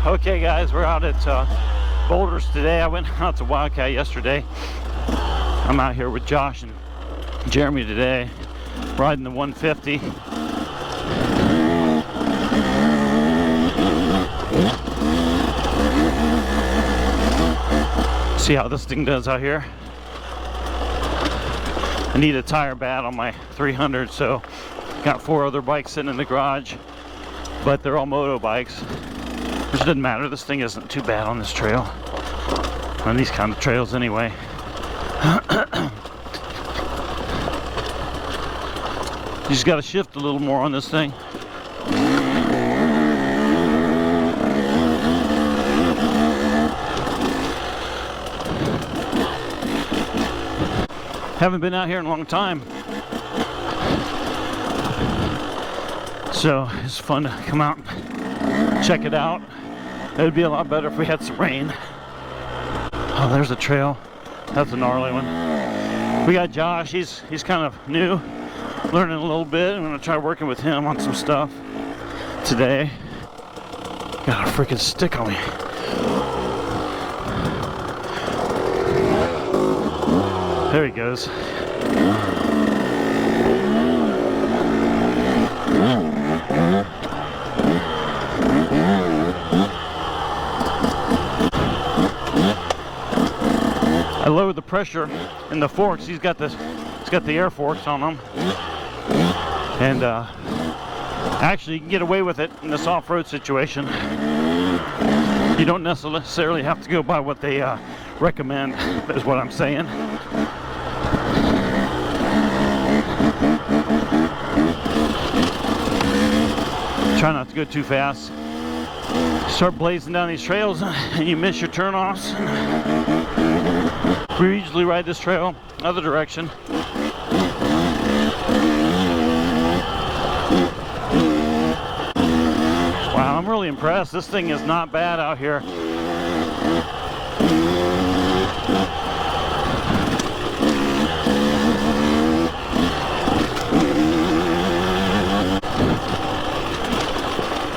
Okay guys, we're out at Boulders today. I went out to Wildcat yesterday. I'm out here with Josh and Jeremy today, riding the 150. See how this thing does out here. I need a tire bad on my 300, so got 4 other bikes sitting in the garage, but they're all moto bikes, which doesn't matter. This thing isn't too bad on this trail, on these kind of trails anyway. You just got to shift a little more on this thing. Haven't been out here in a long time, so it's fun to come out and check it out. It would be a lot better if we had some rain. Oh, there's a trail. That's a gnarly one. We got Josh. He's kind of new, learning a little bit. I'm gonna try working with him on some stuff today. Got a freaking stick on me. There he goes. I lowered the pressure in the forks. He's got the air forks on them, and actually you can get away with it in this off-road situation. You don't necessarily have to go by what they recommend, is what I'm saying. Try not to go too fast. Start blazing down these trails and you miss your turnoffs. We usually ride this trail other direction. Wow, I'm really impressed. This thing is not bad out here.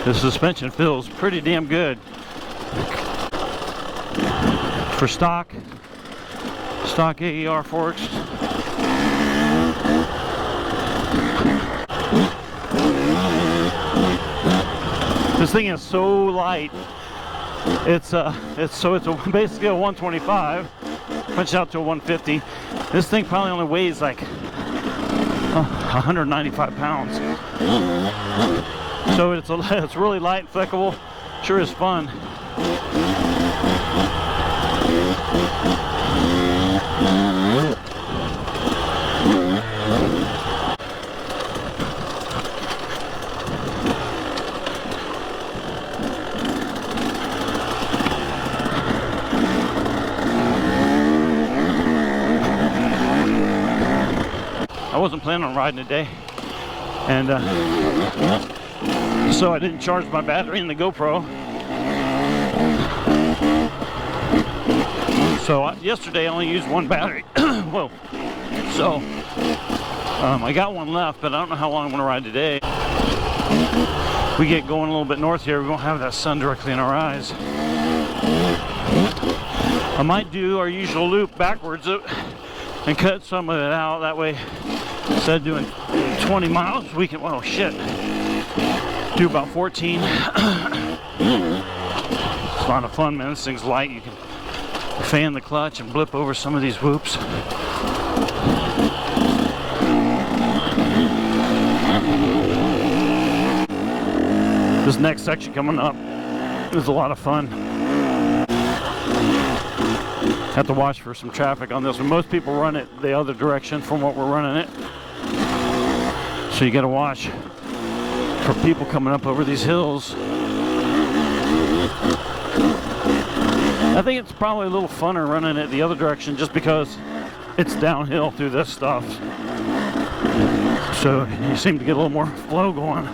The suspension feels pretty damn good for stock AER forks. This thing is so light. It's basically a 125 punched out to a 150. This thing probably only weighs like 195 pounds. So it's really light and flexible. Sure is fun. I wasn't planning on riding today, and so I didn't charge my battery in the GoPro. So yesterday I only used one battery. Whoa. So I got one left, but I don't know how long I'm going to ride today. We get going a little bit north here, we won't have that sun directly in our eyes. I might do our usual loop backwards and cut some of it out. That way, instead of doing 20 miles, we can, oh shit, do about 14. It's a lot of fun, man. This thing's light. You can fan the clutch and blip over some of these whoops. This next section coming up is a lot of fun. Have to watch for some traffic on this one. Most people run it the other direction from what we're running it. So you gotta watch for people coming up over these hills. I think it's probably a little funner running it the other direction just because it's downhill through this stuff. So you seem to get a little more flow going.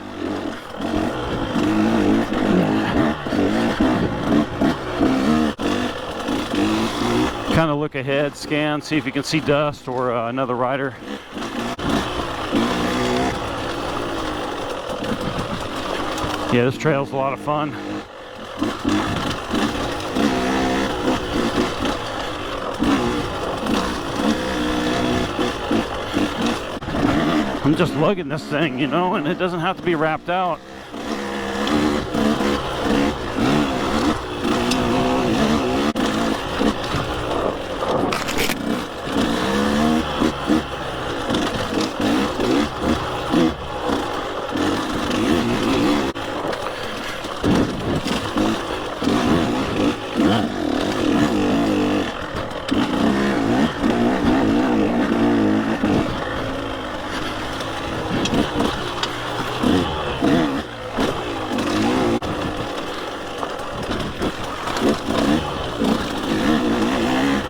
Kind of look ahead, scan, see if you can see dust or another rider. Yeah, this trail's a lot of fun. I'm just lugging this thing, you know, and it doesn't have to be wrapped out.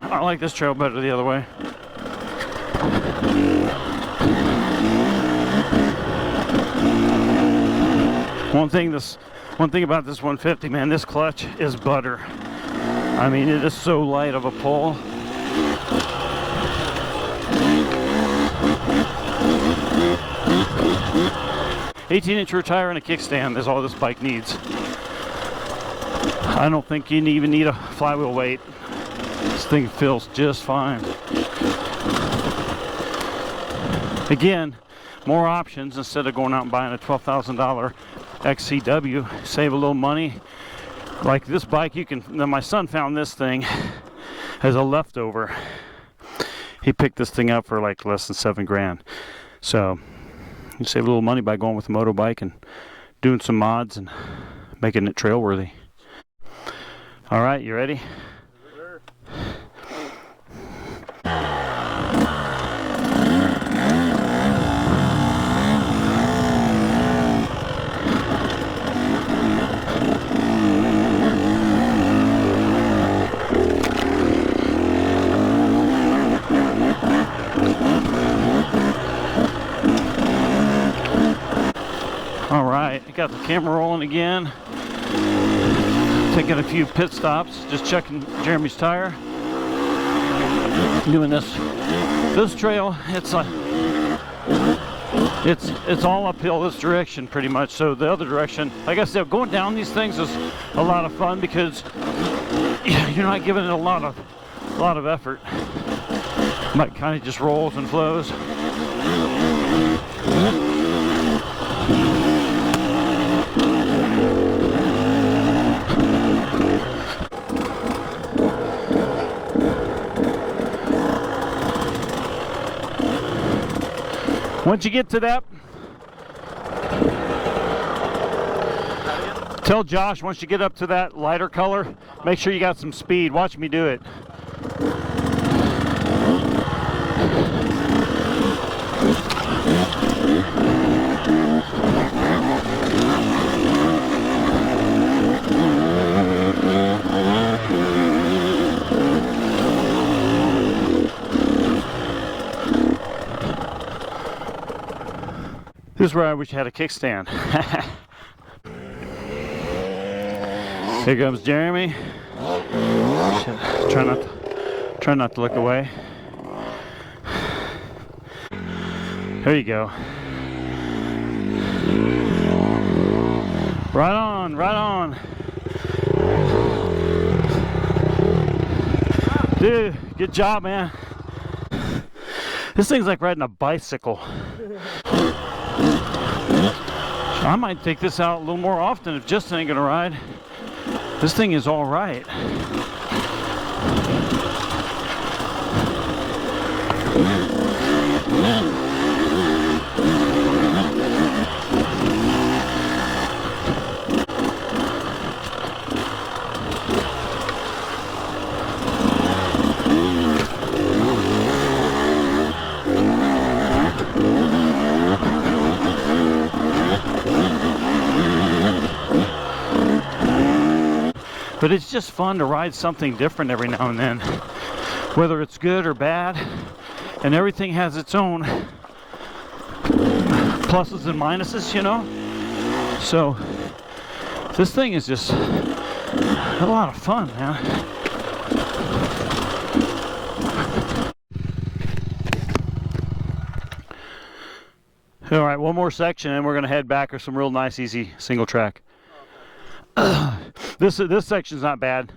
I like this trail better the other way. One thing about this 150, man, this clutch is butter. I mean, it is so light of a pull. "18-inch rear tire and a kickstand" is all this bike needs. I don't think you even need a flywheel weight. This thing feels just fine. Again, more options instead of going out and buying a $12,000 XCW. Save a little money. Like this bike, you can. My son found this thing as a leftover. He picked this thing up for like less than $7 grand. So you save a little money by going with a motorbike and doing some mods and making it trail worthy. All right, you ready? All right, got the camera rolling again. Taking a few pit stops, just checking Jeremy's tire. Doing this trail, it's all uphill this direction pretty much. So the other direction, like I said, going down these things is a lot of fun because you're not giving it a lot of effort. Bike kind of just rolls and flows. Once you get to that, tell Josh once you get up to that lighter color, make sure you got some speed. Watch me do it. This is where I wish I had a kickstand. Here comes Jeremy. Try not to look away. There you go. Right on, right on. Dude, good job, man. This thing's like riding a bicycle. I might take this out a little more often if Justin ain't gonna ride. This thing is all right. But it's just fun to ride something different every now and then, whether it's good or bad, and everything has its own pluses and minuses, you know? So this thing is just a lot of fun, man. All right, one more section and we're gonna head back or some real nice, easy single track. This section's not bad.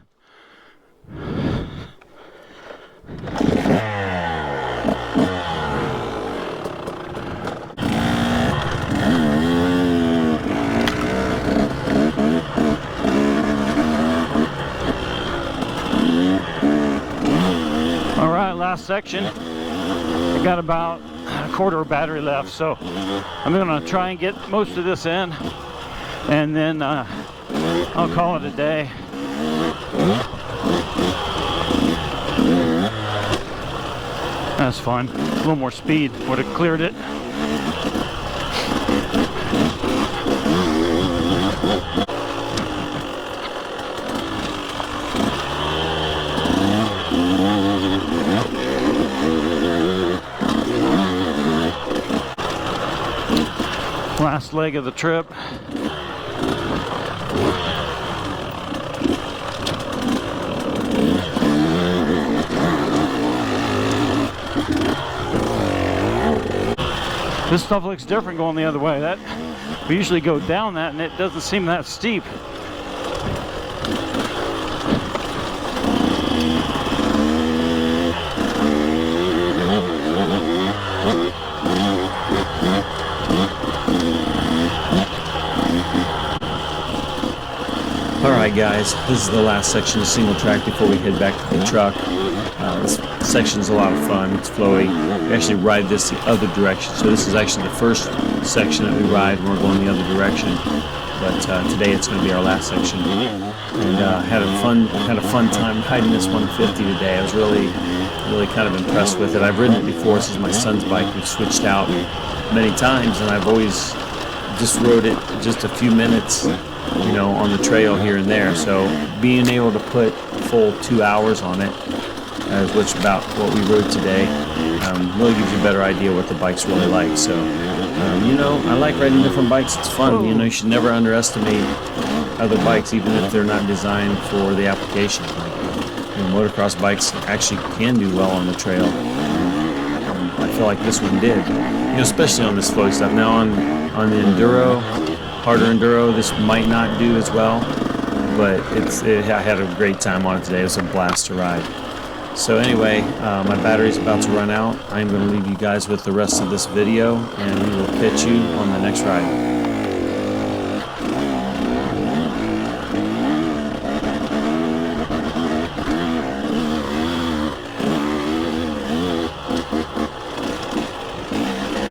All right, last section. I got about a quarter of battery left, so I'm gonna try and get most of this in, and then I'll call it a day. That's fun. A little more speed would have cleared it. Last leg of the trip. This stuff looks different going the other way. That we usually go down that and it doesn't seem that steep. Alright guys, this is the last section of single track before we head back to the truck. This section's a lot of fun, it's flowy. We actually ride this the other direction, so this is actually the first section that we ride when we're going the other direction. But today it's going to be our last section. And had a fun time riding this 150 today. I was really kind of impressed with it. I've ridden it before. This is my son's bike. We've switched out many times, and I've always just rode it just a few minutes, you know, on the trail here and there. So being able to put a full 2 hours on it, which is about what we rode today, really gives you a better idea what the bike's really like. So, you know, I like riding different bikes. It's fun. You know, you should never underestimate other bikes, even if they're not designed for the application. Like, you know, motocross bikes actually can do well on the trail. I feel like this one did, you know, especially on this flowy stuff. Now on the enduro, harder enduro, this might not do as well, but I had a great time on it today. It was a blast to ride. So anyway, my battery's about to run out. I'm going to leave you guys with the rest of this video, and we will catch you on the next ride.